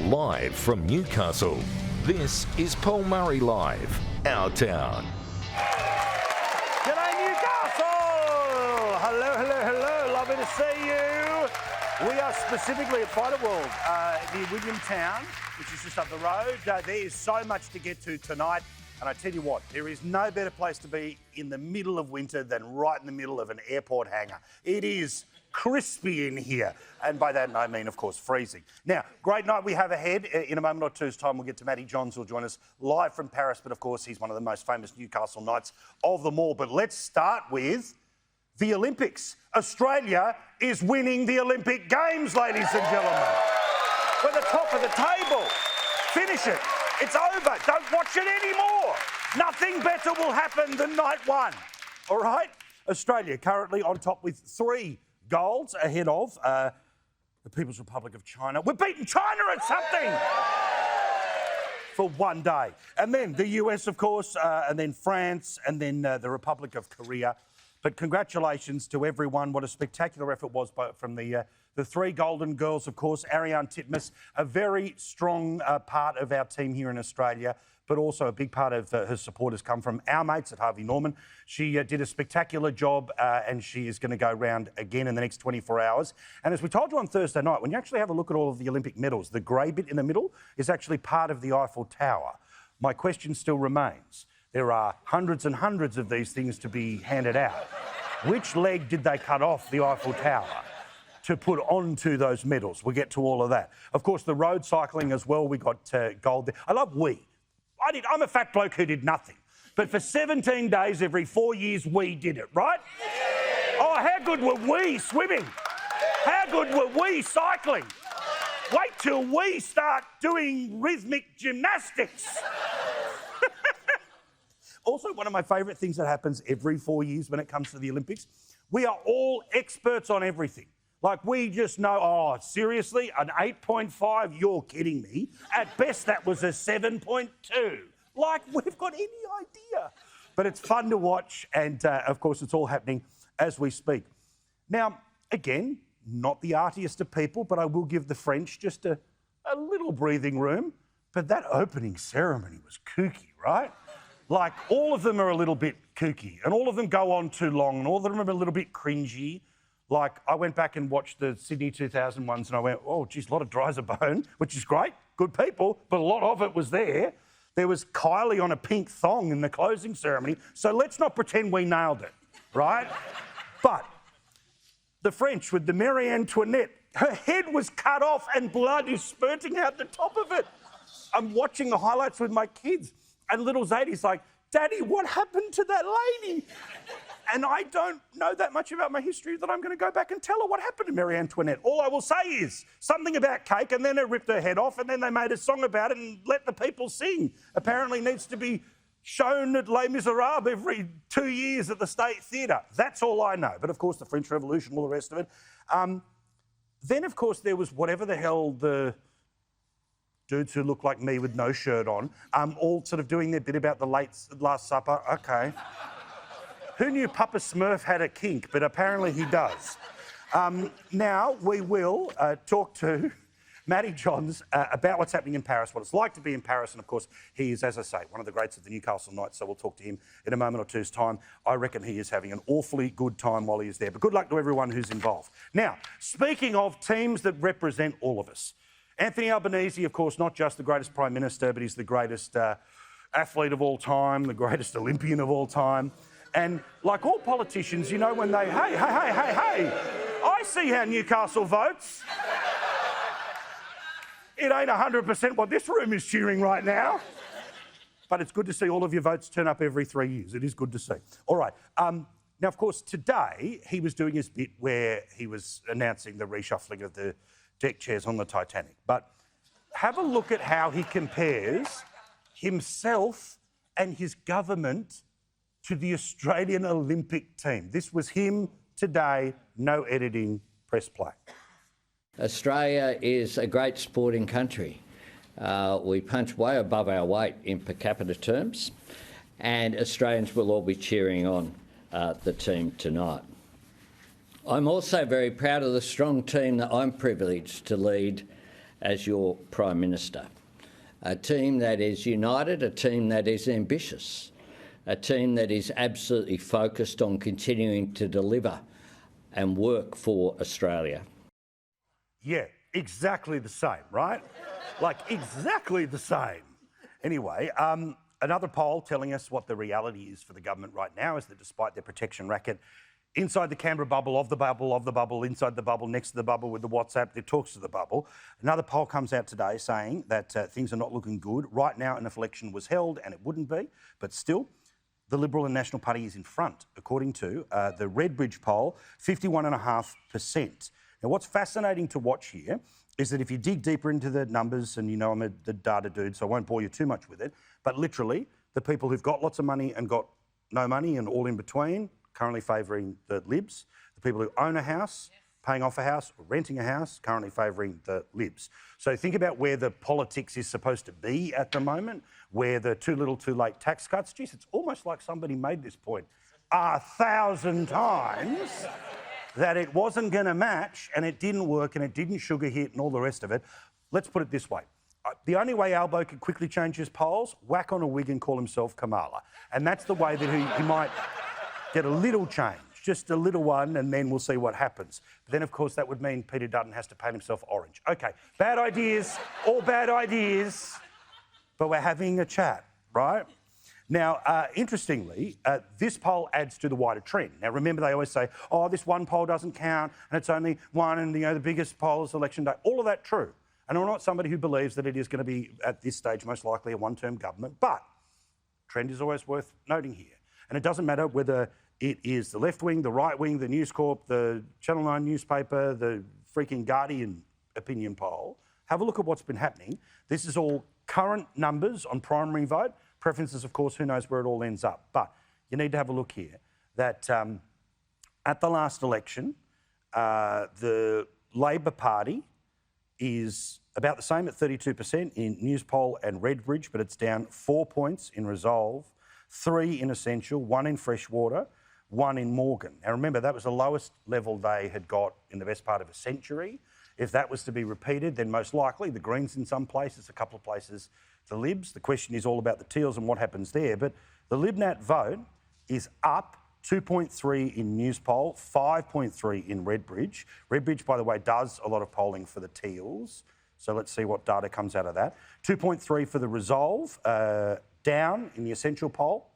Live from Newcastle, this is Paul Murray Live, Our Town. G'day Newcastle! Hello, hello, hello. Lovely to see you. We are specifically at Fighter World near Williamtown, which is just up the road. There is so much to get to tonight. And I tell you what, there is no better place to be in the middle of winter than right in the middle of an airport hangar. It is crispy in here. And by that I mean, of course, freezing. Now, great night we have ahead. In a moment or two's time, we'll get to Matty Johns, who'll join us live from Paris. But of course, he's one of the most famous Newcastle Knights of them all. But let's start with the Olympics. Australia is winning the Olympic Games, ladies and gentlemen. We're the top of the table. Finish it. It's over. Don't watch it anymore. Nothing better will happen than night one. All right? Australia currently on top with 3 golds ahead of the People's Republic of China. We're beating China at something for one day. And then the US, of course, and then France, and then the Republic of Korea. But congratulations to everyone. What a spectacular effort was from the 3 golden girls, of course. Ariane Titmus, a very strong part of our team here in Australia, but also a big part of her support has come from our mates at Harvey Norman. She did a spectacular job and she is going to go round again in the next 24 hours. And as we told you on Thursday night, when you actually have a look at all of the Olympic medals, the grey bit in the middle is actually part of the Eiffel Tower. My question still remains. There are hundreds and hundreds of these things to be handed out. Which leg did they cut off the Eiffel Tower to put onto those medals? We'll get to all of that. Of course, the road cycling as well, we got gold there. I love we. I'm a fat bloke who did nothing. But for 17 days every 4 years, we did it, right? Oh, how good were we swimming? How good were we cycling? Wait till we start doing rhythmic gymnastics. Also, one of my favourite things that happens every 4 years when it comes to the Olympics, we are all experts on everything. Like, we just know, oh, seriously, an 8.5? You're kidding me. At best, that was a 7.2. Like, we've got any idea. But it's fun to watch, and, of course, it's all happening as we speak. Now, again, not the artiest of people, but I will give the French just a little breathing room. But that opening ceremony was kooky, right? Like, all of them are a little bit kooky, and all of them go on too long, and all of them are a little bit cringy. Like, I went back and watched the Sydney 2000 ones, and I went, oh, geez, a lot of dry as a bone, which is great, good people, but a lot of it was there. There was Kylie on a pink thong in the closing ceremony, so let's not pretend we nailed it, right? But the French with the Marie Antoinette, her head was cut off and blood is spurting out the top of it. I'm watching the highlights with my kids. And little Zadie's like, Daddy, what happened to that lady? And I don't know that much about my history that I'm going to go back and tell her what happened to Marie Antoinette. All I will say is something about cake, and then it ripped her head off, and then they made a song about it and let the people sing. Apparently needs to be shown at Les Miserables every 2 years at the State Theatre. That's all I know. But, of course, the French Revolution, all the rest of it. Then, of course, there was whatever the hell the dudes who look like me with no shirt on, all sort of doing their bit about the Last Supper. Okay. Who knew Papa Smurf had a kink? But apparently he does. Now we will talk to Matty Johns about what's happening in Paris, what it's like to be in Paris. And, of course, he is, as I say, one of the greats of the Newcastle Knights, so we'll talk to him in a moment or two's time. I reckon he is having an awfully good time while he is there. But good luck to everyone who's involved. Now, speaking of teams that represent all of us, Anthony Albanese, of course, not just the greatest Prime Minister, but he's the greatest athlete of all time, the greatest Olympian of all time. And like all politicians, you know, when they, hey, I see how Newcastle votes. It ain't 100% what this room is cheering right now. But it's good to see all of your votes turn up every 3 years. It is good to see. All right. Now, of course, today he was doing his bit where he was announcing the reshuffling of the deck chairs on the Titanic. But have a look at how he compares himself and his government to the Australian Olympic team. This was him today, no editing, press play. Australia is a great sporting country. We punch way above our weight in per capita terms, and Australians will all be cheering on the team tonight. I'm also very proud of the strong team that I'm privileged to lead as your Prime Minister. A team that is united, a team that is ambitious, a team that is absolutely focused on continuing to deliver and work for Australia. Yeah, exactly the same, right? Like, exactly the same. Anyway, another poll telling us what the reality is for the government right now is that despite their protection racket, inside the Canberra bubble, of the bubble, of the bubble, inside the bubble, next to the bubble with the WhatsApp, it talks to the bubble. Another poll comes out today saying that things are not looking good. Right now, an election was held and it wouldn't be, but still, the Liberal and National Party is in front, according to the Redbridge poll, 51.5%. Now, what's fascinating to watch here is that if you dig deeper into the numbers, and you know I'm the data dude, so I won't bore you too much with it, but literally, the people who've got lots of money and got no money and all in between, currently favouring the Libs. The people who own a house, paying off a house, or renting a house, currently favouring the Libs. So think about where the politics is supposed to be at the moment, where the too little too late tax cuts. Geez, it's almost like somebody made this point 1,000 times that it wasn't going to match and it didn't work and it didn't sugar hit and all the rest of it. Let's put it this way. The only way Albo could quickly change his polls, whack on a wig and call himself Kamala. And that's the way that he might get a little change, just a little one, and then we'll see what happens. But then, of course, that would mean Peter Dutton has to paint himself orange. OK, bad ideas, all bad ideas, but we're having a chat, right? Now, interestingly, this poll adds to the wider trend. Now, remember, they always say, oh, this one poll doesn't count, and it's only one, and, you know, the biggest poll is election day. All of that true. And I'm not somebody who believes that it is going to be, at this stage, most likely a one-term government, but trend is always worth noting here. And it doesn't matter whether it is the left wing, the right wing, the News Corp, the Channel 9 newspaper, the freaking Guardian opinion poll. Have a look at what's been happening. This is all current numbers on primary vote. Preferences, of course, who knows where it all ends up. But you need to have a look here that at the last election, the Labor Party is about the same at 32% in Newspoll and Redbridge, but it's down 4 points in Resolve, 3 in Essential, 1 in Freshwater, 1 in Morgan. Now remember, that was the lowest level they had got in the best part of a century. If that was to be repeated, then most likely the Greens in some places, a couple of places, the Libs. The question is all about the Teals and what happens there. But the Libnat vote is up 2.3 in Newspoll, 5.3 in Redbridge. Redbridge, by the way, does a lot of polling for the Teals. So let's see what data comes out of that. 2.3 for the Resolve, down in the Essential poll,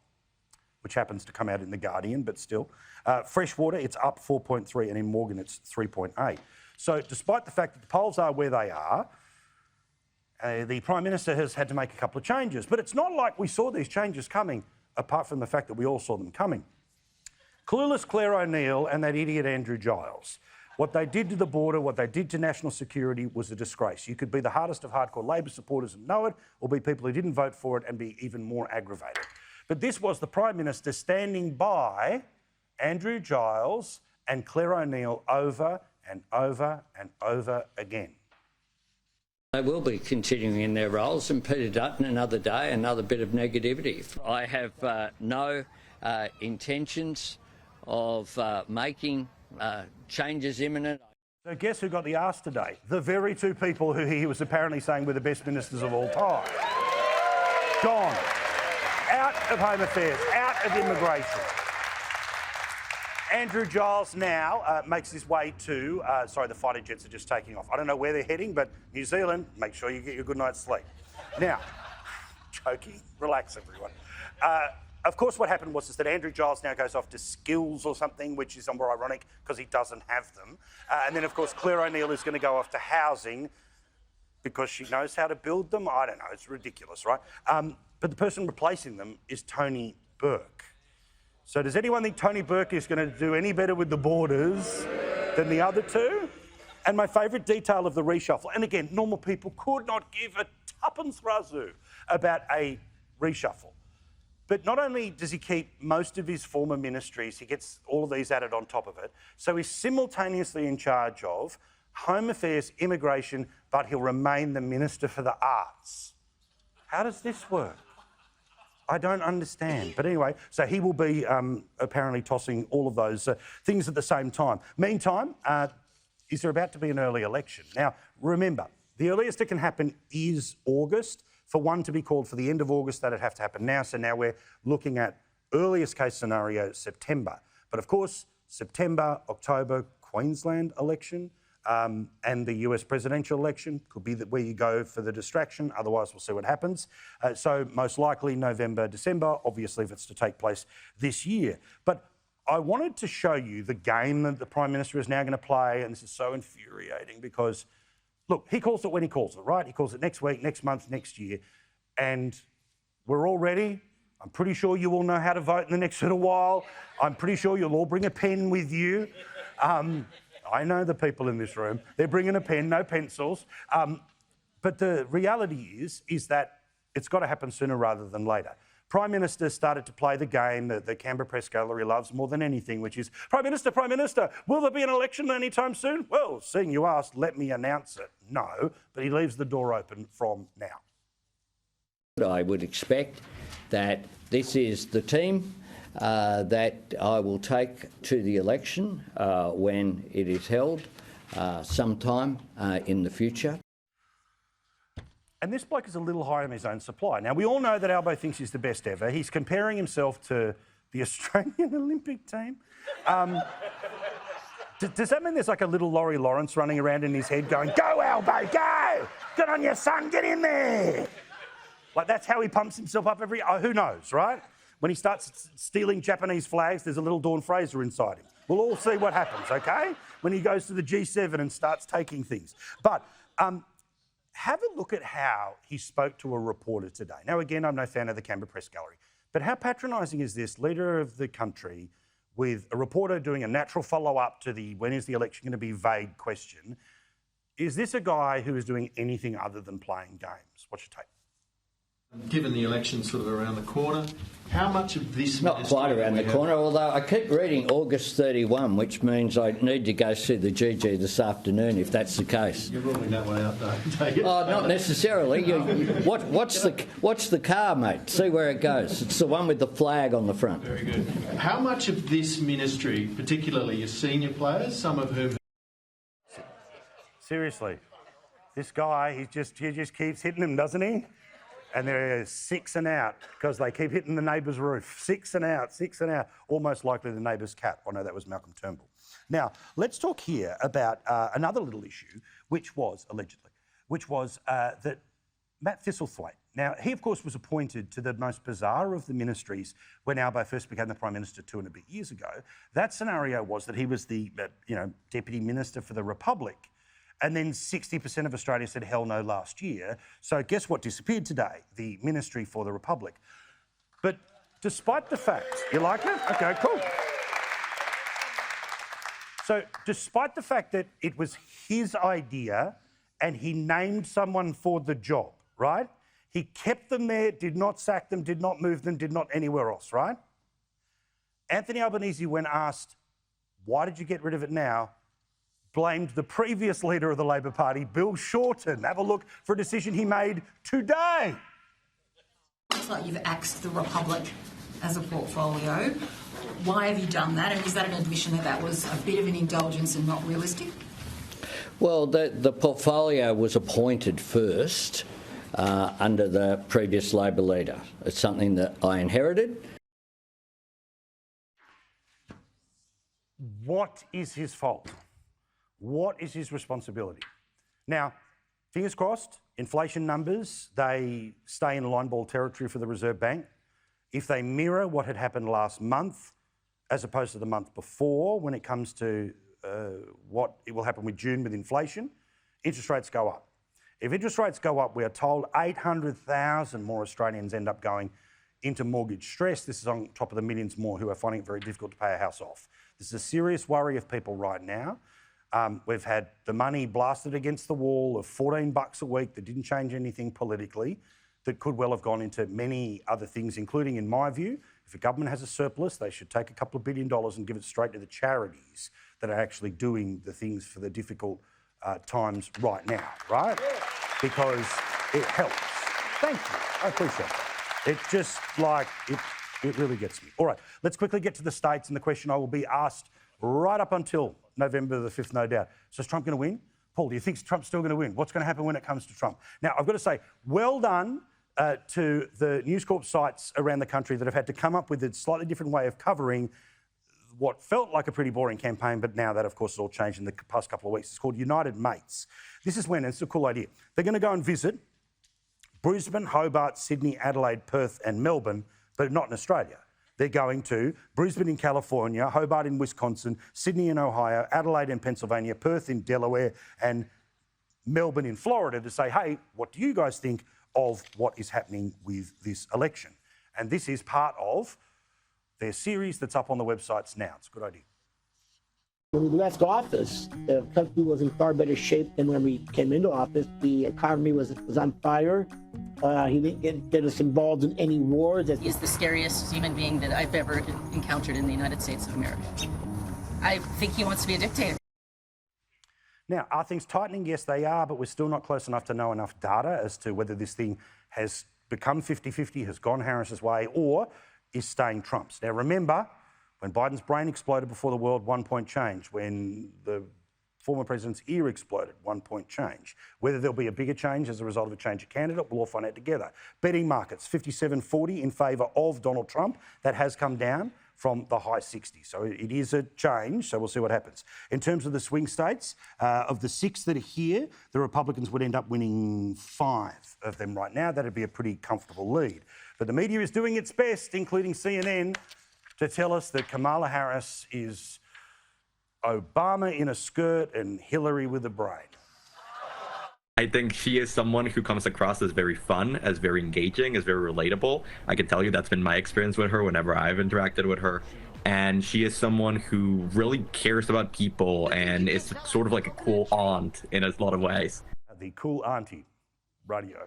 which happens to come out in The Guardian, but still. Freshwater, it's up 4.3, and in Morgan, it's 3.8. So despite the fact that the polls are where they are, the Prime Minister has had to make a couple of changes. But it's not like we saw these changes coming, apart from the fact that we all saw them coming. Clueless Claire O'Neill and that idiot Andrew Giles. What they did to the border, what they did to national security was a disgrace. You could be the hardest of hardcore Labor supporters and know it, or be people who didn't vote for it and be even more aggravated. But this was the Prime Minister standing by Andrew Giles and Claire O'Neill over and over and over again. They will be continuing in their roles, and Peter Dutton another day, another bit of negativity. I have no intentions of making changes imminent. So guess who got the arse today? The very two people who he was apparently saying were the best ministers of all time. Gone. Out of Home Affairs, out of immigration. Andrew Giles now makes his way to, the fighter jets are just taking off. I don't know where they're heading, but New Zealand, make sure you get your good night's sleep. Now, joking, relax everyone. Of course, what happened was that Andrew Giles now goes off to skills or something, which is somewhat ironic because he doesn't have them. And then, of course, Claire O'Neill is going to go off to housing because she knows how to build them. I don't know, it's ridiculous, right? But the person replacing them is Tony Burke. So does anyone think Tony Burke is going to do any better with the borders than the other two? And my favourite detail of the reshuffle, and again, normal people could not give a tuppence razoo about a reshuffle. But not only does he keep most of his former ministries, he gets all of these added on top of it. So he's simultaneously in charge of Home Affairs, Immigration, but he'll remain the Minister for the Arts. How does this work? I don't understand. But anyway, so he will be apparently tossing all of those things at the same time. Meantime, is there about to be an early election? Now, remember, The earliest it can happen is August. For one to be called for the end of August, that'd have to happen now. So now we're looking at earliest case scenario, September. But of course, September, October, Queensland election, and the US presidential election could be where you go for the distraction. Otherwise, we'll see what happens. So most likely November, December, obviously if it's to take place this year. But I wanted to show you the game that the Prime Minister is now going to play, and this is so infuriating because, look, he calls it when he calls it, right? He calls it next week, next month, next year, and we're all ready. I'm pretty sure you all know how to vote in the next little while. I'm pretty sure you'll all bring a pen with you. I know the people in this room. They're bringing a pen, no pencils. But the reality is that it's got to happen sooner rather than later. Prime Minister started to play the game that the Canberra Press Gallery loves more than anything, which is, Prime Minister, will there be an election anytime soon? Well, seeing you asked, let me announce it. No, but he leaves the door open from now. I would expect that this is the team that I will take to the election when it is held sometime in the future. And this bloke is a little high on his own supply. Now, we all know that Albo thinks he's the best ever. He's comparing himself to the Australian Olympic team. Does that mean there's like a little Laurie Lawrence running around in his head going, go Albo, go! Good on you, son, get in there! Like that's how he pumps himself up who knows, right? When he starts stealing Japanese flags, there's a little Dawn Fraser inside him. We'll all see what happens, okay? When he goes to the G7 and starts taking things. But have a look at how he spoke to a reporter today. Now, again, I'm no fan of the Canberra Press Gallery, but how patronising is this leader of the country with a reporter doing a natural follow-up to the when is the election going to be vague question? Is this a guy who is doing anything other than playing games? Watch your tape. Given the election sort of around the corner, how much of this... Not quite around the corner, although I keep reading August 31, which means I need to go see the GG this afternoon, if that's the case. You're ruling that one out, though, take it. Oh, not necessarily. Watch the car, mate. See where it goes. It's the one with the flag on the front. Very good. How much of this ministry, particularly your senior players, some of whom... Seriously, this guy, he just keeps hitting him, doesn't he? And they're 6 and out because they keep hitting the neighbour's roof. 6 and out, 6 and out. Almost likely the neighbour's cat. Oh no, that was Malcolm Turnbull. Now, let's talk here about another little issue, which was, allegedly, that Matt Thistlethwaite. Now, he, of course, was appointed to the most bizarre of the ministries when Albo first became the Prime Minister 2 and a bit years ago. That scenario was that he was the Deputy Minister for the Republic. And then 60% of Australia said hell no last year. So guess what disappeared today? The Ministry for the Republic. But despite the fact... You like it? OK, cool. So despite the fact that it was his idea and he named someone for the job, right? He kept them there, did not sack them, did not move them, did not anywhere else, right? Anthony Albanese, when asked, why did you get rid of it now, blamed the previous leader of the Labor Party, Bill Shorten. Have a look for a decision he made today. Looks like you've axed the Republic as a portfolio. Why have you done that? And is that an admission that that was a bit of an indulgence and not realistic? Well, the portfolio was appointed first under the previous Labor leader. It's something that I inherited. What is his fault? What is his responsibility? Now, fingers crossed, inflation numbers, they stay in line ball territory for the Reserve Bank. If they mirror what had happened last month, as opposed to the month before, when it comes to what it will happen with June with inflation, interest rates go up. If interest rates go up, we are told 800,000 more Australians end up going into mortgage stress. This is on top of the millions more who are finding it very difficult to pay a house off. This is a serious worry of people right now. We've had the money blasted against the wall of $14 a week that didn't change anything politically, that could well have gone into many other things, including, in my view, if a government has a surplus, they should take a couple of $1 billion and give it straight to the charities that are actually doing the things for the difficult times right now, right? Because it helps. Thank you. I appreciate it. It just, it really gets me. All right, let's quickly get to the States and the question I will be asked right up until November the 5th, no doubt. So is Trump going to win? Paul, do you think Trump's still going to win? What's going to happen when it comes to Trump? Now, I've got to say, well done to the News Corp sites around the country that have had to come up with a slightly different way of covering what felt like a pretty boring campaign, but now that, of course, has all changed in the past couple of weeks. It's called United Mates. This is when, and it's a cool idea, they're going to go and visit Brisbane, Hobart, Sydney, Adelaide, Perth and Melbourne, but not in Australia. They're going to Brisbane in California, Hobart in Wisconsin, Sydney in Ohio, Adelaide in Pennsylvania, Perth in Delaware and Melbourne in Florida to say, hey, what do you guys think of what is happening with this election? And this is part of their series that's up on the websites now. It's a good idea. When we left office, the country was in far better shape than when we came into office. The economy was on fire. He didn't get us involved in any wars. He's the scariest human being that I've ever encountered in the United States of America. I think he wants to be a dictator. Now, are things tightening? Yes, they are, but we're still not close enough to know enough data as to whether this thing has become 50-50, has gone Harris's way, or is staying Trump's. Now, remember, when Biden's brain exploded before the world, 1 point change. When the former president's ear exploded, 1 point change. Whether there'll be a bigger change as a result of a change of candidate, we'll all find out together. Betting markets, 57-40 in favour of Donald Trump. That has come down from the high 60s. So it is a change, so we'll see what happens. In terms of the swing states, of the 6 that are here, the Republicans would end up winning 5 of them right now. That'd be a pretty comfortable lead. But the media is doing its best, including CNN, to tell us that Kamala Harris is Obama in a skirt and Hillary with a braid. I think she is someone who comes across as very fun, as very engaging, as very relatable. I can tell you that's been my experience with her whenever I've interacted with her. And she is someone who really cares about people and is sort of like a cool aunt in a lot of ways. The cool auntie radio.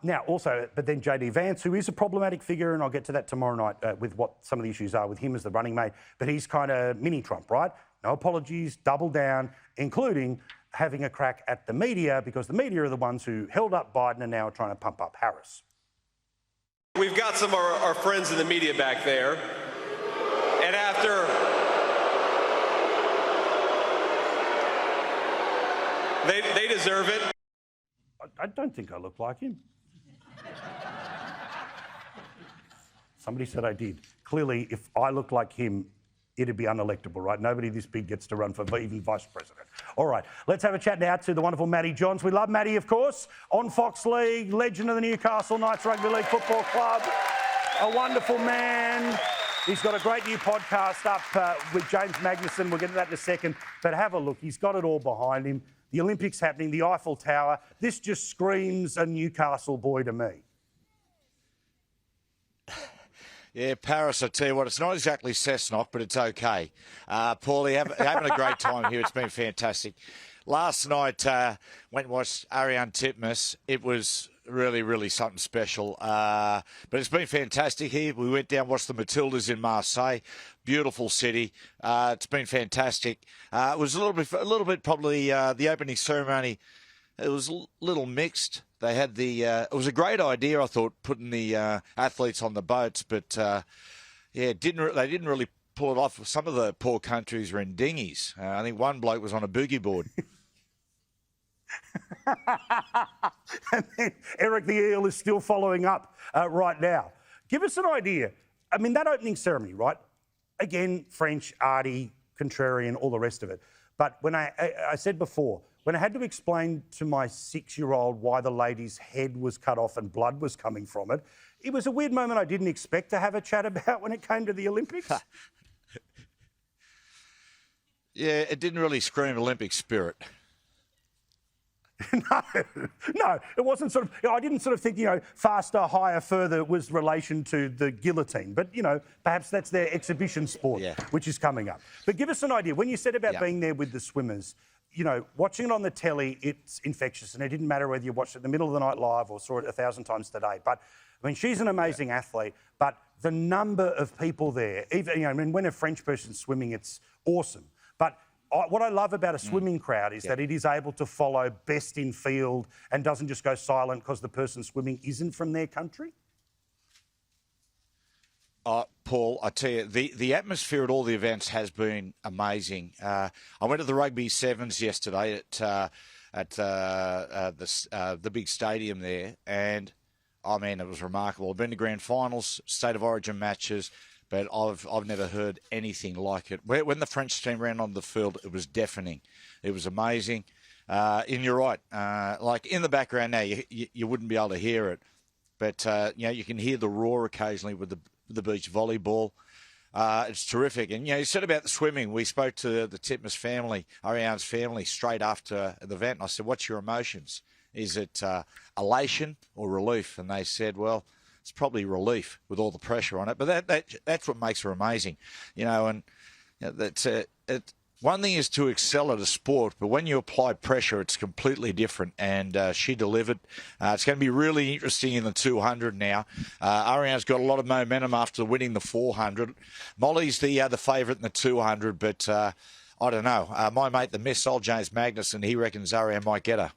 Now, also, but then JD Vance, who is a problematic figure, and I'll get to that tomorrow night with what some of the issues are with him as the running mate, but he's kind of mini Trump, right? No apologies, double down, including having a crack at the media, because the media are the ones who held up Biden and now are trying to pump up Harris. We've got some of our friends in the media back there, and after they deserve it. I don't think I look like him. Somebody said I did. Clearly, if I looked like him, it'd be unelectable, right? Nobody this big gets to run for even vice president. All right, let's have a chat now to the wonderful Matty Johns. We love Matty, of course, on Fox League, legend of the Newcastle Knights Rugby League Football Club, a wonderful man. He's got a great new podcast up with James Magnuson. We'll get to that in a second. But have a look. He's got it all behind him. The Olympics happening, the Eiffel Tower. This just screams a Newcastle boy to me. Yeah, Paris, I tell you what, it's not exactly Cessnock, but it's okay. Paulie, having a great time here. It's been fantastic. Last night, went and watched Ariane Titmus. It was really, really something special. But it's been fantastic here. We went down, watched the Matildas in Marseille. Beautiful city. It's been fantastic. It was a little bit probably the opening ceremony. It was a little mixed. They had it was a great idea, I thought, putting the athletes on the boats, but they didn't really pull it off. Some of the poor countries were in dinghies. I think one bloke was on a boogie board. And then Eric the Eel is still following up right now. Give us an idea. I mean, that opening ceremony, right? Again, French, arty, contrarian, all the rest of it. But when I said before, when I had to explain to my 6-year-old why the lady's head was cut off and blood was coming from it, it was a weird moment I didn't expect to have a chat about when it came to the Olympics. Yeah, it didn't really scream Olympic spirit. No, it wasn't sort of, I didn't sort of think, faster, higher, further was relation to the guillotine. But, perhaps that's their exhibition sport, which is coming up. But give us an idea. When you said about being there with the swimmers, watching it on the telly, it's infectious. And it didn't matter whether you watched it in the middle of the night live or saw it 1,000 times today. But, I mean, she's an amazing athlete. But the number of people there, even, when a French person's swimming, it's awesome. But what I love about a swimming crowd is that it is able to follow best in field and doesn't just go silent because the person swimming isn't from their country. Paul, I tell you, the atmosphere at all the events has been amazing. I went to the Rugby Sevens yesterday at the big stadium there, and I mean, it was remarkable. I've been to grand finals, state of origin matches, but I've never heard anything like it. When the French team ran on the field, it was deafening. It was amazing. And you're right. Like in the background now, you wouldn't be able to hear it, but you can hear the roar occasionally with the beach volleyball. It's terrific. And you said about the swimming. We spoke to the Titmus family, Ariane's family, straight after the event. And I said, "What's your emotions? Is it elation or relief?" And they said, "Well, it's probably relief with all the pressure on it." But that's what makes her amazing, And that's it. One thing is to excel at a sport, but when you apply pressure, it's completely different. And she delivered. It's going to be really interesting in the 200 now. Ariane's got a lot of momentum after winning the 400. Molly's the favourite in the 200, but I don't know. My mate, the missile, James Magnuson, he reckons Ariane might get her.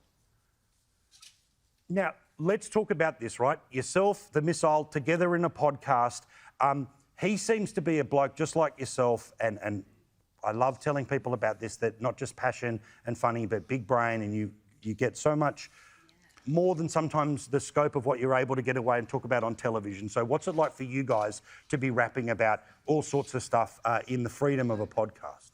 Now, let's talk about this, right? Yourself, the missile, together in a podcast. He seems to be a bloke just like yourself, and I love telling people about this, that not just passion and funny, but big brain, and you get so much more than sometimes the scope of what you're able to get away and talk about on television. So what's it like for you guys to be rapping about all sorts of stuff in the freedom of a podcast?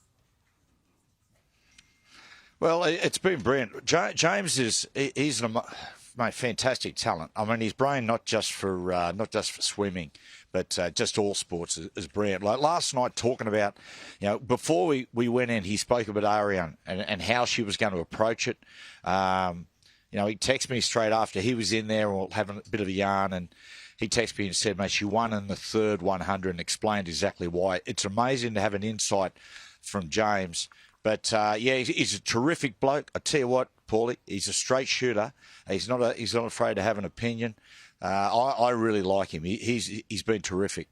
Well, it's been brilliant. James he's a fantastic talent. I mean, his brain not just for swimming, but just all sports is brilliant. Like last night, talking about, before we went in, he spoke about Ariane and how she was going to approach it. He texted me straight after he was in there, or having a bit of a yarn, and he texted me and said, "Mate, she won in the third 100," and explained exactly why. It's amazing to have an insight from James. But he's a terrific bloke. I tell you what, Paulie, he's a straight shooter. He's not afraid to have an opinion. I really like him. He's been terrific.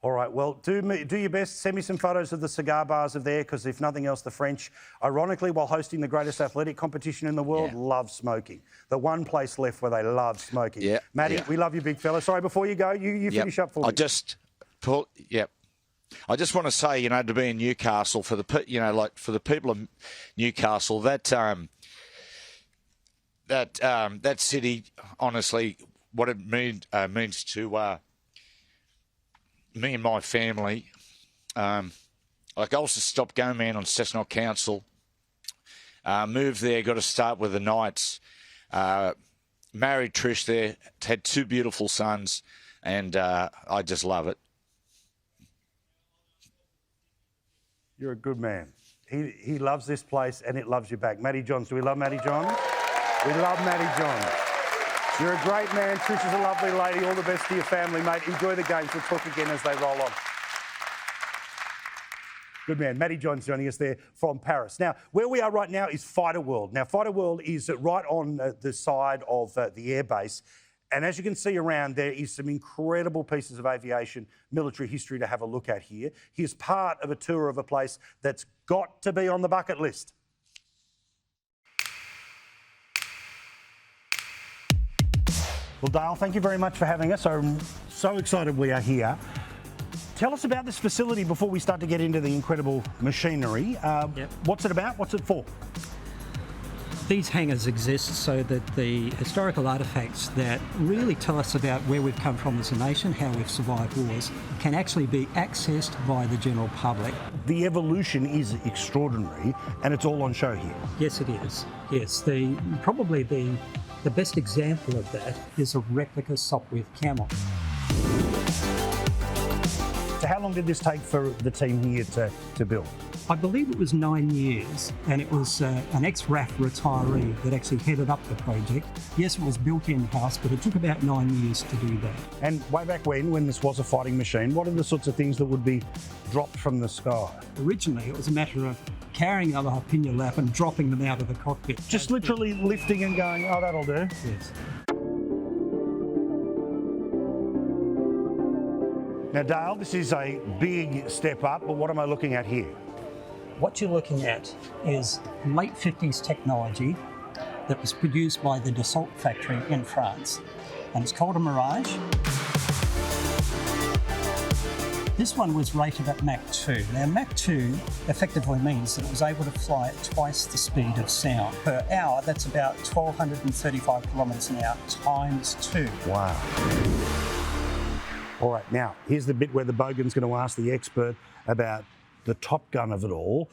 All right, well, do your best. Send me some photos of the cigar bars of there, because if nothing else, the French, ironically, while hosting the greatest athletic competition in the world, love smoking. The one place left where they love smoking. Yeah, Matty, we love you, big fella. Sorry, before you go, you finish up for me. I just want to say, to be in Newcastle, for the people of Newcastle, that city, honestly, what it means to me and my family. I also stopped going, man, on Cessnock Council. Moved there, got to start with the Knights. Married Trish there, had two beautiful sons, and I just love it. You're a good man. He loves this place and it loves you back. Matty Johns, do we love Matty Johns? We love Matty Johns. You're a great man. Trish is a lovely lady. All the best to your family, mate. Enjoy the games. We'll talk again as they roll on. Good man. Matty Johns joining us there from Paris. Now, where we are right now is Fighter World. Now, Fighter World is right on the side of the airbase. And as you can see around, there is some incredible pieces of aviation military history to have a look at here. Here's part of a tour of a place that's got to be on the bucket list. Well, Dale, thank you very much for having us. I'm so excited we are here. Tell us about this facility before we start to get into the incredible machinery. What's it about? What's it for? These hangars exist so that the historical artefacts that really tell us about where we've come from as a nation, how we've survived wars, can actually be accessed by the general public. The evolution is extraordinary, and it's all on show here. Yes, it is. Yes, probably the best example of that is a replica Sopwith Camel. So how long did this take for the team here to build? I believe it was 9 years, and it was an ex-RAF retiree that actually headed up the project. Yes, it was built in-house, but it took about 9 years to do that. And way back when this was a fighting machine, what are the sorts of things that would be dropped from the sky? Originally, it was a matter of carrying them up in your lap and dropping them out of the cockpit. Just literally lifting and going, oh, that'll do? Yes. Now, Dale, this is a big step up, but what am I looking at here? What you're looking at is late 50s technology that was produced by the Dassault factory in France, and it's called a Mirage. This one was rated at Mach 2. Now, Mach 2 effectively means that it was able to fly at twice the speed of sound. Per hour, that's about 1,235 kilometres an hour times 2. Wow. All right, now, here's the bit where the bogan's going to ask the expert about the Top Gun of it all.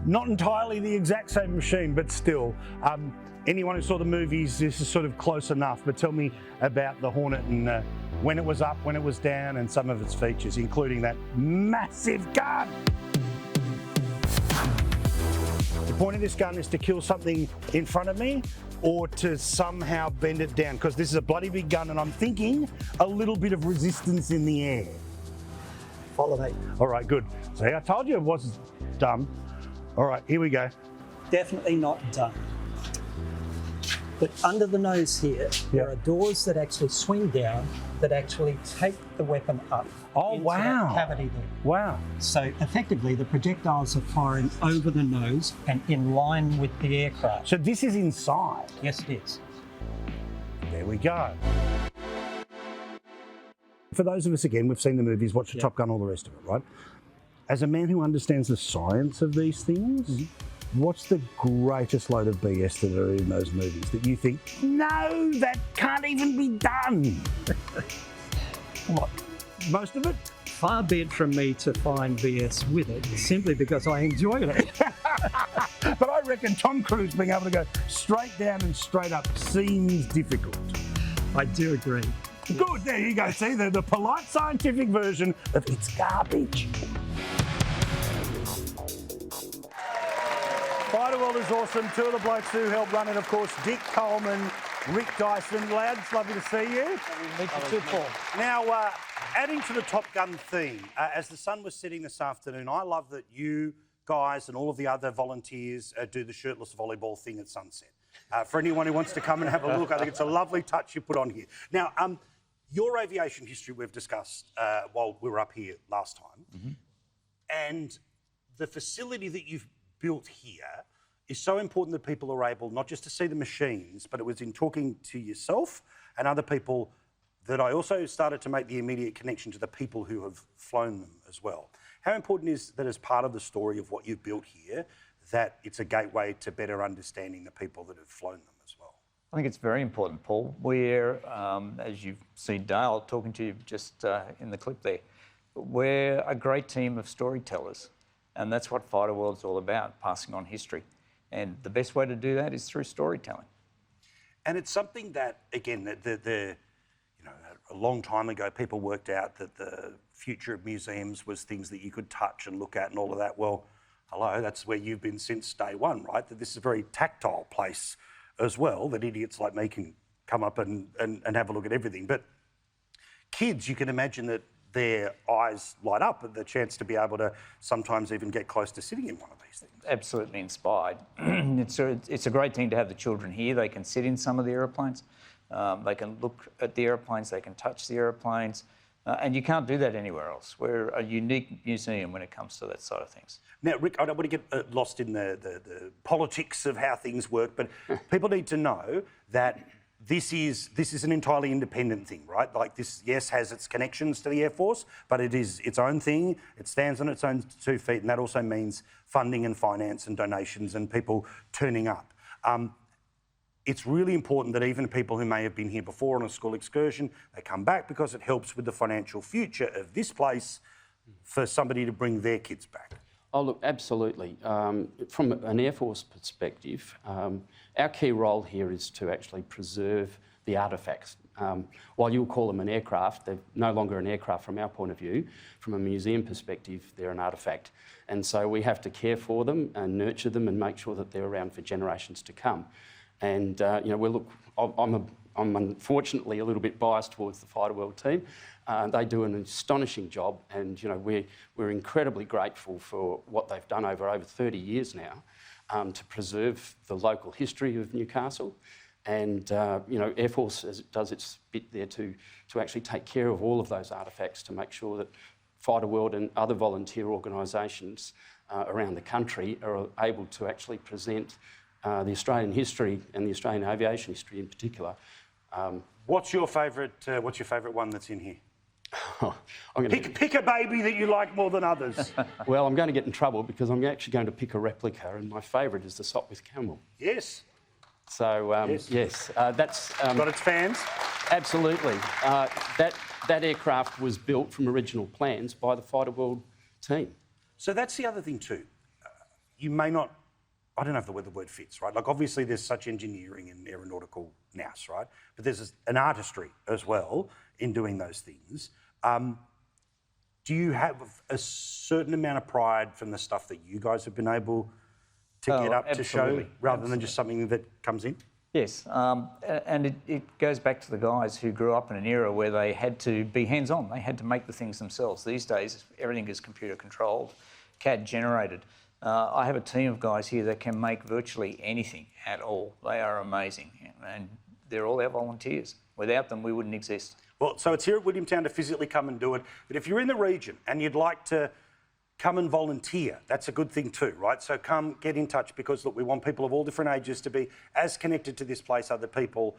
Not entirely the exact same machine, but still. Anyone who saw the movies, this is sort of close enough, but tell me about the Hornet and when it was up, when it was down, and some of its features, including that massive gun. The point of this gun is to kill something in front of me or to somehow bend it down, because this is a bloody big gun and I'm thinking a little bit of resistance in the air. Follow me. All right, good. See, I told you it wasn't dumb. All right, here we go. Definitely not done. But under the nose here, there are doors that actually swing down that actually take the weapon up. Oh, into wow. that cavity there. Wow. So effectively, the projectiles are firing over the nose and in line with the aircraft. So this is inside? Yes, it is. There we go. For those of us, again, we've seen the movies, watched the Top Gun, all the rest of it, right? As a man who understands the science of these things, what's the greatest load of BS that are in those movies that you think, no, that can't even be done? What? Most of it? Far be it from me to find BS with it, simply because I enjoyed it. But I reckon Tom Cruise being able to go straight down and straight up seems difficult. I do agree. Good, there you go. See, the polite scientific version of it's garbage. Fighter World is awesome. Two of the blokes who helped run it, of course, Dick Coleman, Rick Dyson. Lads, lovely to see you. Meet you too, Paul. Now, adding to the Top Gun theme, as the sun was setting this afternoon, I love that you guys and all of the other volunteers do the shirtless volleyball thing at sunset. For anyone who wants to come and have a look, I think it's a lovely touch you put on here. Now, your aviation history we've discussed while we were up here last time, and the facility that you've built here is so important that people are able not just to see the machines, but it was in talking to yourself and other people that I also started to make the immediate connection to the people who have flown them as well. How important is that as part of the story of what you've built here, that it's a gateway to better understanding the people that have flown them as well? I think it's very important, Paul. We're, as you've seen Dale talking to you just in the clip there, we're a great team of storytellers. And that's what Fighter World's all about, passing on history. And the best way to do that is through storytelling. And it's something that, again, a long time ago, people worked out that the future of museums was things that you could touch and look at and all of that. Well, hello, that's where you've been since day one, right? That this is a very tactile place as well, that idiots like me can come up and have a look at everything. But kids, you can imagine that their eyes light up at the chance to be able to sometimes even get close to sitting in one of these things. Absolutely inspired. It's a great thing to have the children here. They can sit in some of the aeroplanes. They can look at the aeroplanes. They can touch the aeroplanes. And you can't do that anywhere else. We're a unique museum when it comes to that side of things. Now, Rick, I don't want to get lost in the politics of how things work, but people need to know that this is an entirely independent thing, right? Like this, yes, has its connections to the Air Force, but it is its own thing. It stands on its own 2 feet, and that also means funding and finance and donations and people turning up. It's really important that even people who may have been here before on a school excursion, they come back because it helps with the financial future of this place for somebody to bring their kids back. Oh, look, absolutely. From an Air Force perspective, our key role here is to actually preserve the artefacts. While you'll call them an aircraft, they're no longer an aircraft from our point of view. From a museum perspective, they're an artefact. And so we have to care for them and nurture them and make sure that they're around for generations to come. And, I'm unfortunately a little bit biased towards the Fighter World team. They do an astonishing job, and we're incredibly grateful for what they've done over 30 years now to preserve the local history of Newcastle. And Air Force does its bit there to actually take care of all of those artefacts to make sure that Fighter World and other volunteer organisations around the country are able to actually present the Australian history and the Australian aviation history in particular. What's your favourite one that's in here? I'm going Pick a baby that you like more than others. Well, I'm going to get in trouble because I'm actually going to pick a replica, and my favourite is the Sopwith Camel. Yes. So, yes, that's... got its fans? Absolutely. That aircraft was built from original plans by the Fighter World team. So that's the other thing too. You may not... I don't know if the word fits, right? Like, obviously, there's such engineering and aeronautical nous, right? But there's an artistry as well in doing those things. Do you have a certain amount of pride from the stuff that you guys have been able to get up to show, rather than just something that comes in? Yes, and it goes back to the guys who grew up in an era where they had to be hands-on. They had to make the things themselves. These days, everything is computer-controlled, CAD generated. I have a team of guys here that can make virtually anything at all. They are amazing, and they're all our volunteers. Without them, we wouldn't exist. Well, so it's here at Williamtown to physically come and do it. But if you're in the region and you'd like to come and volunteer, that's a good thing too, right? So come get in touch, because, look, we want people of all different ages to be as connected to this place, other people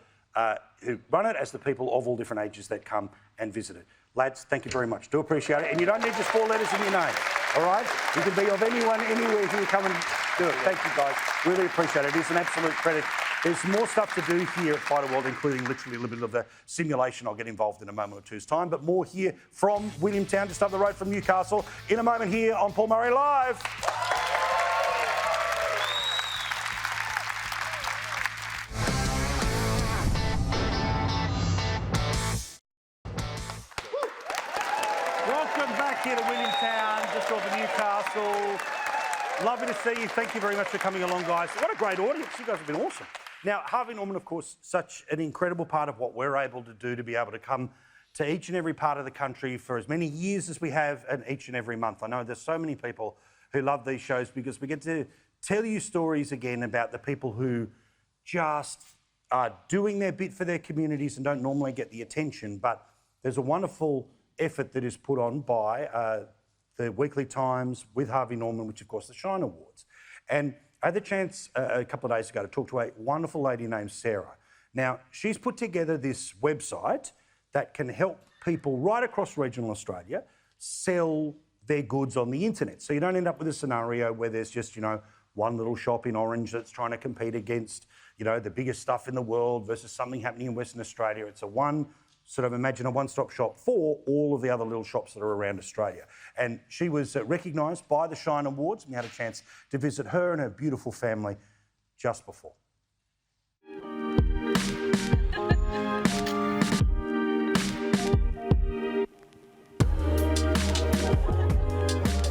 who run it, as the people of all different ages that come and visit it. Lads, thank you very much. Do appreciate it. And you don't need just 4 letters in your name, all right? You can be of anyone, anywhere here. Come and do it. Thank you, guys. Really appreciate it. It is an absolute credit. There's more stuff to do here at Fighter World, including literally a little bit of the simulation. I'll get involved in a moment or two's time. But more here from Williamtown, just up the road from Newcastle, in a moment here on Paul Murray Live. Welcome back here to Williamtown, just off of Newcastle. Lovely to see you. Thank you very much for coming along, guys. What a great audience. You guys have been awesome. Now, Harvey Norman, of course, such an incredible part of what we're able to do, to be able to come to each and every part of the country for as many years as we have, and each and every month. I know there's so many people who love these shows because we get to tell you stories again about the people who just are doing their bit for their communities and don't normally get the attention. But there's a wonderful effort that is put on by the Weekly Times with Harvey Norman, which, of course, the Shine Awards. And I had the chance a couple of days ago to talk to a wonderful lady named Sarah. Now, she's put together this website that can help people right across regional Australia sell their goods on the internet. So you don't end up with a scenario where there's just, one little shop in Orange that's trying to compete against, the biggest stuff in the world versus something happening in Western Australia. It's a one-stop shop for all of the other little shops that are around Australia. And she was recognised by the Shine Awards. We had a chance to visit her and her beautiful family just before.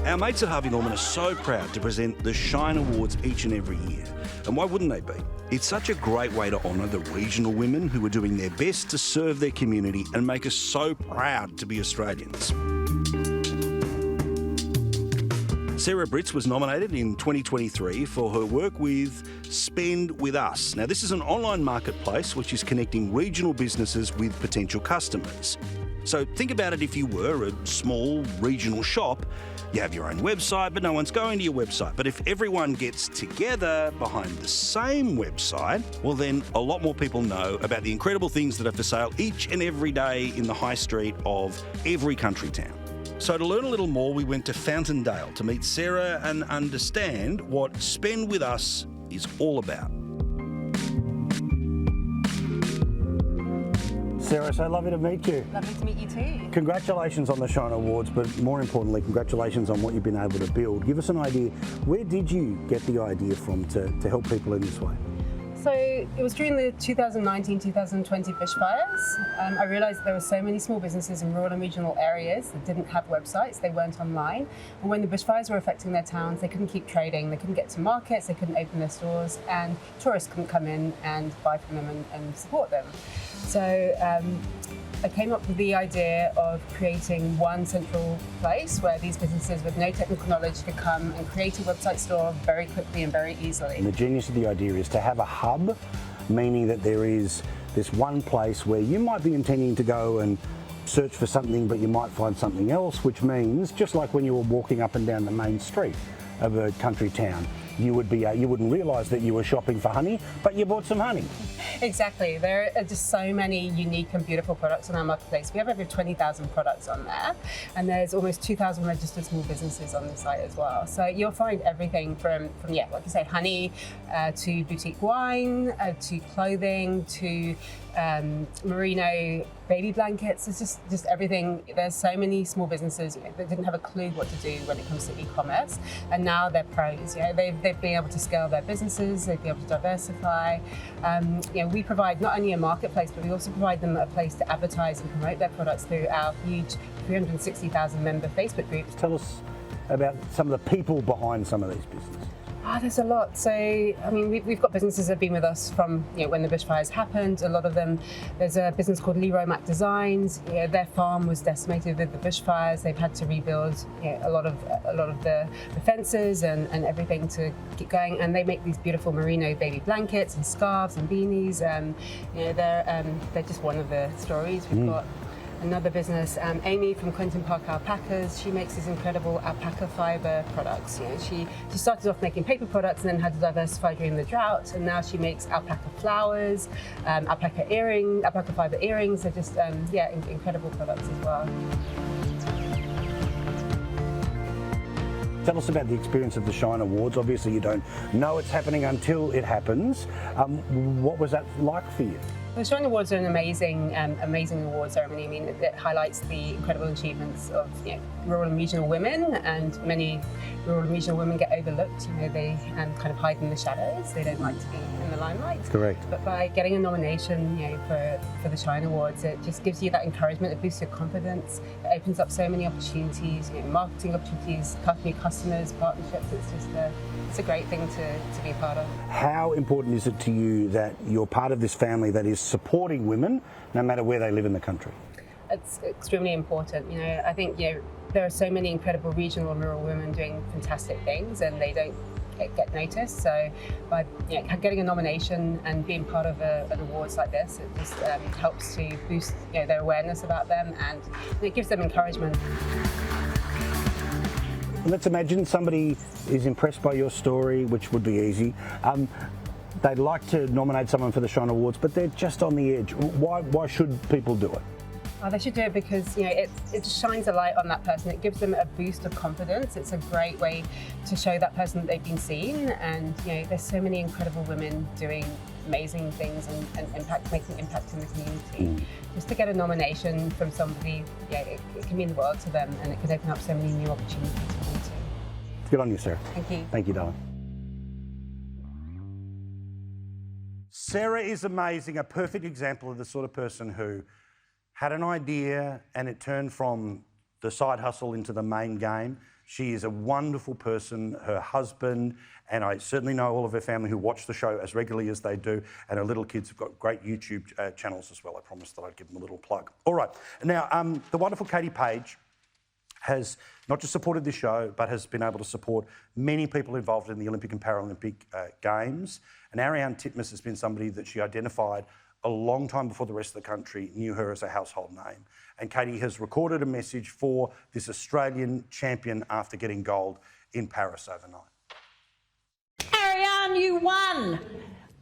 Our mates at Harvey Norman are so proud to present the Shine Awards each and every year. And why wouldn't they be? It's such a great way to honour the regional women who are doing their best to serve their community and make us so proud to be Australians. Sarah Britz was nominated in 2023 for her work with Spend With Us. Now, this is an online marketplace which is connecting regional businesses with potential customers. So think about it, if you were a small regional shop, you have your own website, but no one's going to your website. But if everyone gets together behind the same website, well, then a lot more people know about the incredible things that are for sale each and every day in the high street of every country town. So to learn a little more, we went to Fountaindale to meet Sarah and understand what Spend With Us is all about. Sarah, so lovely to meet you. Lovely to meet you too. Congratulations on the Shine Awards, but more importantly, congratulations on what you've been able to build. Give us an idea, where did you get the idea from to help people in this way? So it was during the 2019-2020 bushfires. I realised there were so many small businesses in rural and regional areas that didn't have websites, they weren't online. And when the bushfires were affecting their towns, they couldn't keep trading, they couldn't get to markets, they couldn't open their stores, and tourists couldn't come in and buy from them and support them. So I came up with the idea of creating one central place where these businesses with no technical knowledge could come and create a website store very quickly and very easily. And the genius of the idea is to have a hub, meaning that there is this one place where you might be intending to go and search for something, but you might find something else, which means, just like when you were walking up and down the main street of a country town, you wouldn't realise that you were shopping for honey, but you bought some honey. Exactly. There are just so many unique and beautiful products on our marketplace. We have over 20,000 products on there, and there's almost 2,000 registered small businesses on the site as well. So you'll find everything from yeah, like you say, honey, to boutique wine, to clothing, to merino baby blankets. It's just everything. There's so many small businesses that didn't have a clue what to do when it comes to e-commerce, and now they're pros. They've been able to scale their businesses. They've been able to diversify. We provide not only a marketplace, but we also provide them a place to advertise and promote their products through our huge 360,000 member Facebook groups. Tell us about some of the people behind some of these businesses. There's a lot. So, I mean, we've got businesses that have been with us from when the bushfires happened. A lot of them, there's a business called Leroy Mac Designs. Their farm was decimated with the bushfires. They've had to rebuild a lot of the fences and everything to keep going. And they make these beautiful merino baby blankets and scarves and beanies. They're just one of the stories. We've got another business, Amy from Quentin Park Alpacas. She makes these incredible alpaca fibre products. She started off making paper products and then had to diversify during the drought, and now she makes alpaca flowers, alpaca fibre earrings. They're just incredible products as well. Tell us about the experience of the Shine Awards. Obviously, you don't know it's happening until it happens. What was that like for you? The Shine Awards are an amazing award ceremony. I mean, it highlights the incredible achievements of rural and regional women, and many rural and regional women get overlooked. They kind of hide in the shadows. They don't like to be in the limelight. Correct. But by getting a nomination, for the Shine Awards, it just gives you that encouragement. It boosts your confidence. It opens up so many opportunities, marketing opportunities, new customers, partnerships. It's a great thing to be a part of. How important is it to you that you're part of this family that is supporting women, no matter where they live in the country? It's extremely important. I think there are so many incredible regional and rural women doing fantastic things, and they don't get noticed. So by getting a nomination and being part of an awards like this, it just helps to boost their awareness about them, and it gives them encouragement. Let's imagine somebody is impressed by your story, which would be easy. They'd like to nominate someone for the Shine Awards, but they're just on the edge. Why should people do it? They should do it because it just shines a light on that person. It gives them a boost of confidence. It's a great way to show that person that they've been seen. And there's so many incredible women doing amazing things and making impact in the community. Just to get a nomination from somebody, it can mean the world to them, and it can open up so many new opportunities for them too. Good on you, Sarah. Thank you. Thank you, darling. Sarah is amazing, a perfect example of the sort of person who had an idea and it turned from the side hustle into the main game. She is a wonderful person. Her husband, and I certainly know all of her family who watch the show as regularly as they do, and her little kids have got great YouTube channels as well. I promised that I'd give them a little plug. All right, now the wonderful Katie Page has not just supported this show, but has been able to support many people involved in the Olympic and Paralympic Games. And Ariane Titmus has been somebody that she identified a long time before the rest of the country knew her as a household name. And Katie has recorded a message for this Australian champion after getting gold in Paris overnight. Ariane, you won!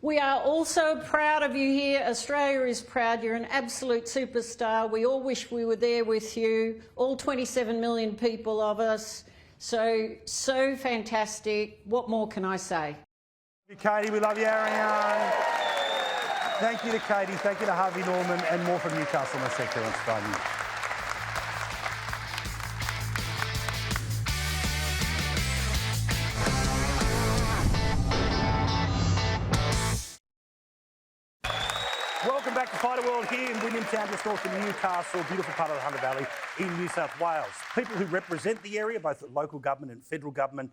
We are also proud of you here. Australia is proud. You're an absolute superstar. We all wish we were there with you, all 27 million people of us. So fantastic. What more can I say? Katie, we love you, Ariane. Thank you to Katie, thank you to Harvey Norman, and more from Newcastle, my sector on Sky News. Welcome back to Fighter World here in Williamtown, just north of Newcastle, beautiful part of the Hunter Valley in New South Wales. People who represent the area, both at local government and federal government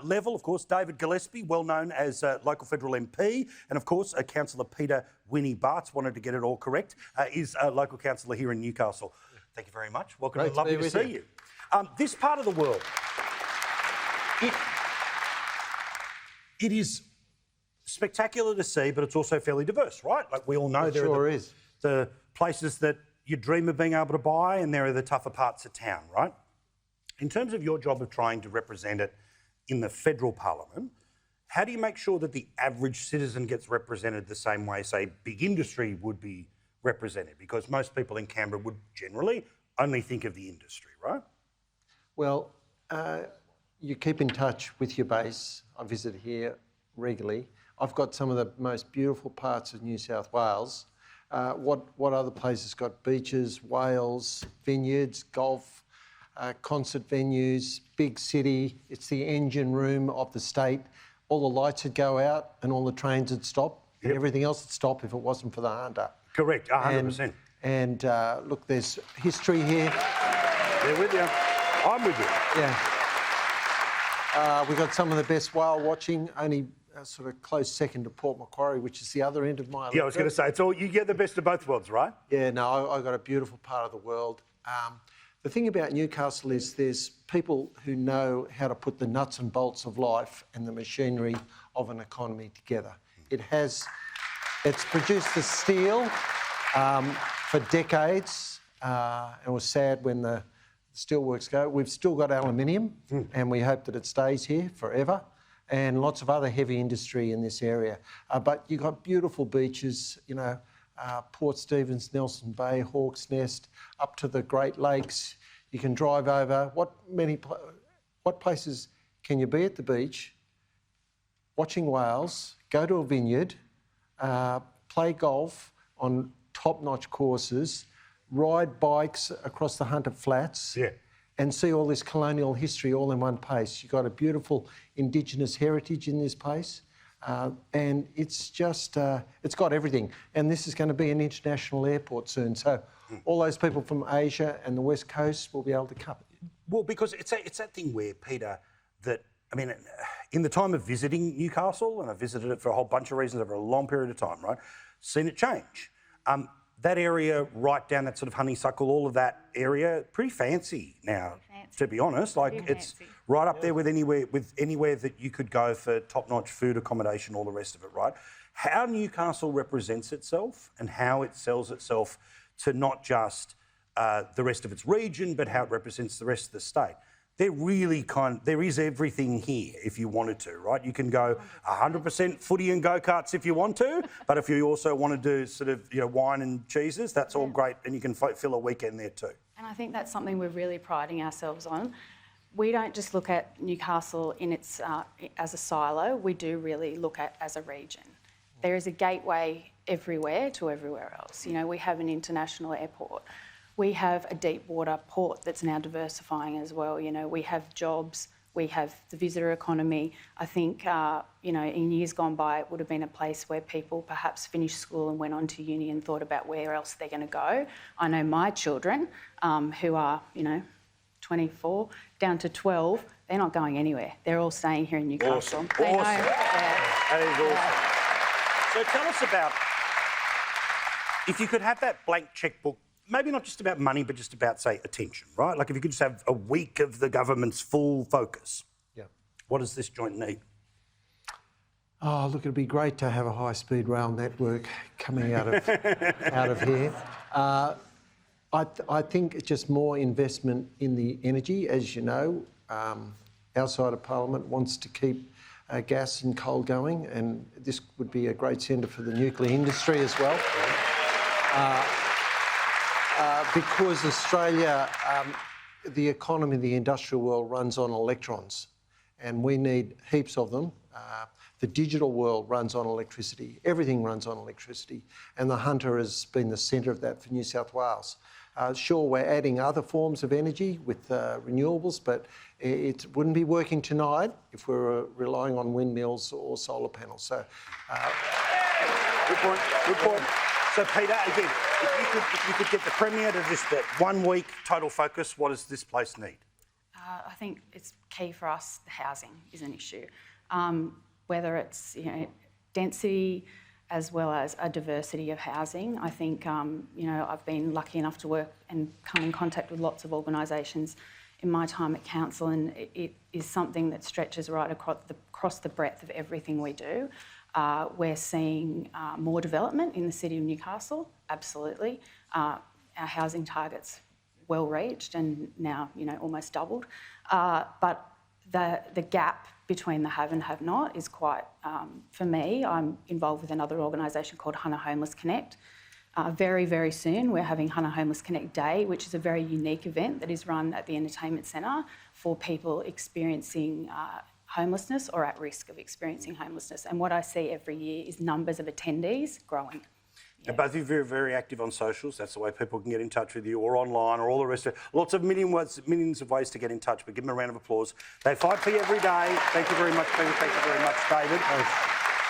level, of course, David Gillespie, well known as local federal MP, and of course, Councillor Peter Winnie Bartz, wanted to get it all correct, is a local councillor here in Newcastle. Thank you very much. Welcome. Great lovely to see you. This part of the world, it is spectacular to see, but it's also fairly diverse, right? Like we all know, there are the places that you dream of being able to buy, and there are the tougher parts of town, right? In terms of your job of trying to represent it in the federal parliament, How do you make sure that the average citizen gets represented the same way, say, big industry would be represented? Because most people in Canberra would generally only think of the industry, right? Well, you keep in touch with your base. I visit here regularly. I've got some of the most beautiful parts of New South Wales. What other places got? Beaches, whales, vineyards, golf, concert venues, big city. It's the engine room of the state. All the lights would go out and all the trains would stop. And everything else would stop if it wasn't for the hunter. Correct, 100%. And look, there's history here. They're with you. I'm with you. Yeah. We've got some of the best whale watching, only sort of close second to Port Macquarie, which is the other end of my... Yeah, I was going to say, it's all, you get the best of both worlds, right? Yeah, no, I've got a beautiful part of the world. The thing about Newcastle is there's people who know how to put the nuts and bolts of life and the machinery of an economy together. It's produced the steel for decades. It was sad when the steelworks go. We've still got aluminium, and we hope that it stays here forever, and lots of other heavy industry in this area. But you've got beautiful beaches, you know, Port Stephens, Nelson Bay, Hawke's Nest, up to the Great Lakes. You can drive over. What places can you be at the beach, watching whales, go to a vineyard, play golf on top-notch courses, ride bikes across the Hunter Flats, and see all this colonial history all in one place. You've got a beautiful Indigenous heritage in this place. And it's just, it's got everything. And this is going to be an international airport soon. So all those people from Asia and the West Coast will be able to come. Well, because it's that thing where, Peter, that, I mean, in the time of visiting Newcastle, and I visited it for a whole bunch of reasons over a long period of time, right, seen it change. That area right down that sort of Honeysuckle, all of that area, pretty fancy now, to be honest. Like, it's right up there with anywhere that you could go for top-notch food, accommodation, all the rest of it, right? How Newcastle represents itself and how it sells itself to not just the rest of its region, but how it represents the rest of the state. They're really there is everything here if you wanted to, right? You can go 100% footy and go-karts if you want to, but if you also want to do sort of, you know, wine and cheeses, that's all great, and you can fill a weekend there too. And I think that's something we're really priding ourselves on. We don't just look at Newcastle in its as a silo, we do really look at as a region. There is a gateway everywhere to everywhere else. You know, we have an international airport. We have a deep water port that's now diversifying as well. You know, we have jobs, we have the visitor economy. I think, you know, in years gone by, it would have been a place where people perhaps finished school and went on to uni and thought about where else they're going to go. I know my children, who are, you know, 24 down to 12, they're not going anywhere. They're all staying here in Newcastle. Awesome. They know. That is awesome. So tell us about, if you could have that blank checkbook, maybe not just about money, but just about, say, attention, right? Like if you could just have a week of the government's full focus. Yeah. What does this joint need? Oh, look, it'd be great to have a high-speed rail network coming out of here. I think it's just more investment in the energy. As you know, our side of Parliament wants to keep gas and coal going, and this would be a great centre for the nuclear industry as well. Because Australia, the economy, the industrial world runs on electrons, and we need heaps of them. The digital world runs on electricity. Everything runs on electricity, and the Hunter has been the centre of that for New South Wales. Sure, we're adding other forms of energy with renewables, but it wouldn't be working tonight if we were relying on windmills or solar panels. So, good point. Good point. So, Peter, again, if you could get the Premier to just that 1 week total focus, what does this place need? I think it's key for us, the housing is an issue. Whether it's, you know, density as well as a diversity of housing. I think, you know, I've been lucky enough to work and come in contact with lots of organisations in my time at council, and it is something that stretches right across the breadth of everything we do. We're seeing more development in the city of Newcastle, absolutely. Our housing target's well reached and now, you know, almost doubled. But the gap between the have and have not is quite, for me, I'm involved with another organisation called Hunter Homeless Connect. Very, very soon we're having Hunter Homeless Connect Day, which is a very unique event that is run at the Entertainment Centre for people experiencing homelessness or at risk of experiencing homelessness. And what I see every year is numbers of attendees growing. Now, both of you are very, very active on socials. That's the way people can get in touch with you, or online, or all the rest of it. Lots of millions of ways to get in touch, but give them a round of applause. They fight for you every day. Thank you very much, Peter. Thank you very much, David.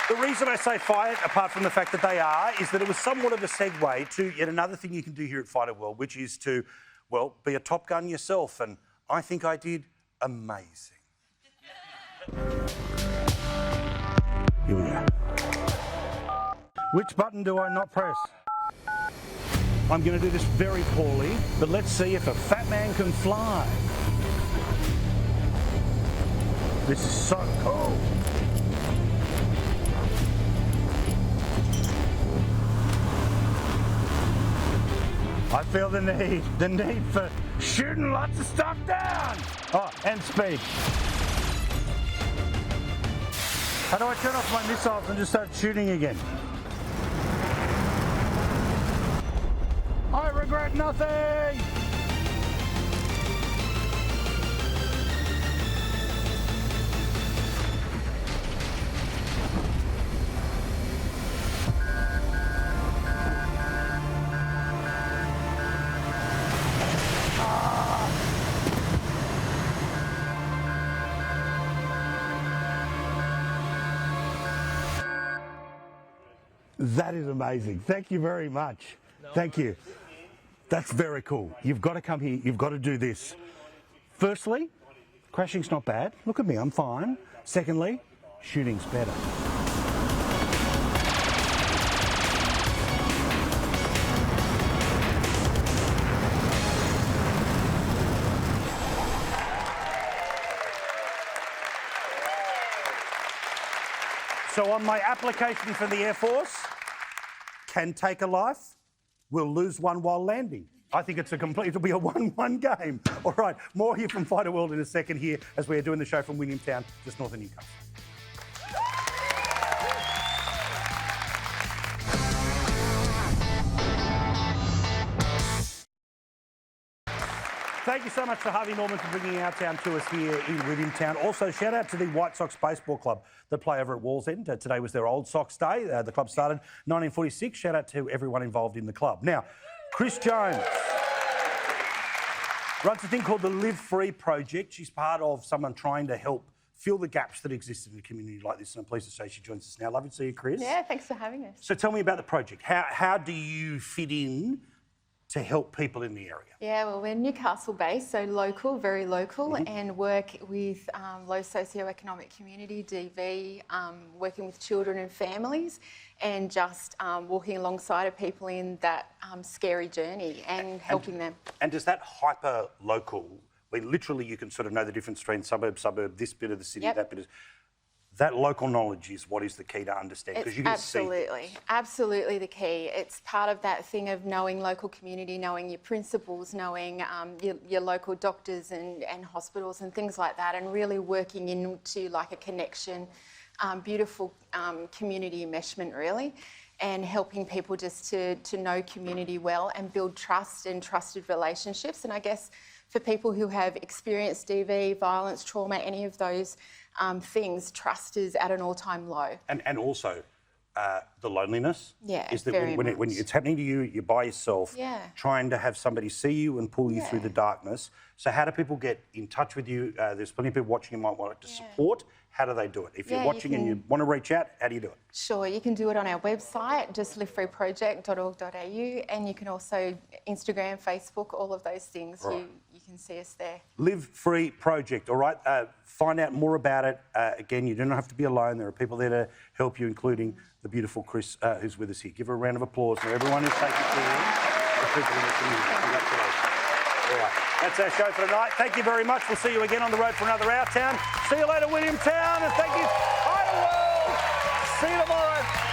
The reason I say fight, apart from the fact that they are, is that it was somewhat of a segue to yet another thing you can do here at Fighter World, which is to, well, be a Top Gun yourself. And I think I did amazing. Here we go. Which button do I not press? I'm going to do this very poorly, but let's see if a fat man can fly. This is so cool. I feel the need for shooting lots of stuff down. Oh, and speed. How do I turn off my missiles and just start shooting again? I regret nothing! That is amazing. Thank you very much. Thank you. That's very cool. You've got to come here. You've got to do this. Firstly, crashing's not bad. Look at me, I'm fine. Secondly, shooting's better. So on my application for the Air Force, can take a life, will lose one while landing. I think it'll be a 1-1 game. All right, more here from Fighter World in a second here as we're doing the show from Williamtown, just north of Newcastle. Thank you so much to Harvey Norman for bringing our town to us here in Williamtown. Also, shout out to the White Sox Baseball Club that play over at Wallsend. Today was their Old Sox Day. The club started 1946. Shout out to everyone involved in the club. Now, Chris Jones runs a thing called the Live Free Project. She's part of someone trying to help fill the gaps that exist in a community like this. And I'm pleased to say she joins us now. Lovely to see you, Chris. Yeah, thanks for having us. So tell me about the project. How do you fit in to help people in the area? Yeah, well, we're Newcastle based, so local, very local, and work with low socioeconomic community, DV, working with children and families, and just walking alongside of people in that scary journey and helping them. And does that hyper-local, where literally you can sort of know the difference between suburb, this bit of the city, that bit of... That local knowledge is what is the key to understand, because you can absolutely the key. It's part of that thing of knowing local community, knowing your principals, knowing your local doctors and hospitals and things like that, and really working into like a connection, beautiful community enmeshment really, and helping people just to know community well and build trust and trusted relationships. And I guess for people who have experienced DV, violence, trauma, any of those things, trust is at an all-time low. And also the loneliness. Yeah, is that when it's happening to you, you're by yourself, trying to have somebody see you and pull you through the darkness. So how do people get in touch with you? There's plenty of people watching who might want to support. How do they do it? If you're watching and you want to reach out, how do you do it? Sure, you can do it on our website, just livefreeproject.org.au, and you can also Instagram, Facebook, all of those things. Right. You can see us there. Live Free Project, all right? Find out more about it. Again, you don't have to be alone. There are people there to help you, including the beautiful Chris, who's with us here. Give her a round of applause for everyone who's taking care of people in the community. Congratulations. All right, that's our show for tonight. Thank you very much. We'll see you again on the road for another Our Town. See you later, Williamtown, and thank you, Fighter World. See you tomorrow.